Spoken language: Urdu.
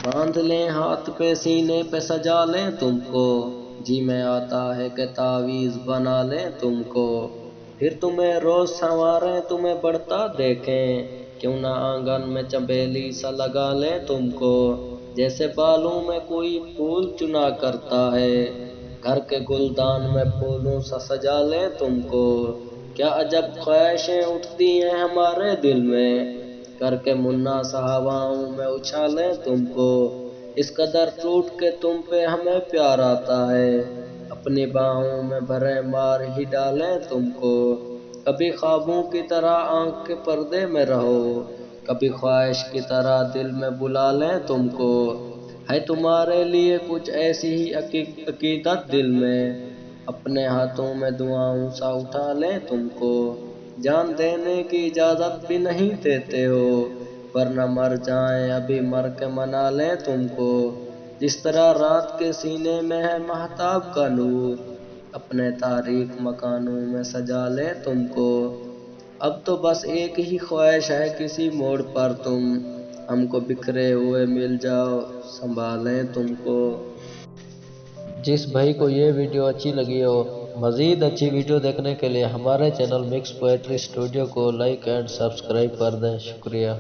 باندھ لیں ہاتھ پہ سینے پہ سجا لیں تم کو، جی میں آتا ہے کہ تعویذ بنا لیں تم کو، پھر تمہیں روز سنواریں تمہیں بڑھتا دیکھیں، کیوں نہ آنگن میں چنبیلی سا لگا لیں تم کو، جیسے بالوں میں کوئی پھول چنا کرتا ہے، گھر کے گلدان میں پھولوں سا سجا لیں تم کو، کیا عجب خواہشیں اٹھتی ہیں ہمارے دل میں، کر کے منا سا ہواؤں میں اچھالیں تم کو، اس قدر ٹوٹ کے تم پہ ہمیں پیار آتا ہے، اپنی باہوں میں بھرے مار ہی ڈالیں تم کو، کبھی خوابوں کی طرح آنکھ کے پردے میں رہو، کبھی خواہش کی طرح دل میں بلا لیں تم کو، ہے تمہارے لیے کچھ ایسی ہی عقیدت دل میں، اپنے ہاتھوں میں دعاؤں سا اٹھا لیں تم کو، جان دینے کی اجازت بھی نہیں دیتے ہو، ورنہ مر جائیں ابھی مر کے منا لیں تم کو، جس طرح رات کے سینے میں ہے مہتاب کا نور، اپنے تاریک مکانوں میں سجا لیں تم کو، اب تو بس ایک ہی خواہش ہے کسی موڑ پر تم ہم کو بکھرے ہوئے مل جاؤ، سنبھالیں تم کو۔ جس بھائی کو یہ ویڈیو اچھی لگی ہو، مزید اچھی ویڈیو دیکھنے کے لیے ہمارے چینل مکس پوئٹری اسٹوڈیو کو لائک اینڈ سبسکرائب کر دیں۔ شکریہ۔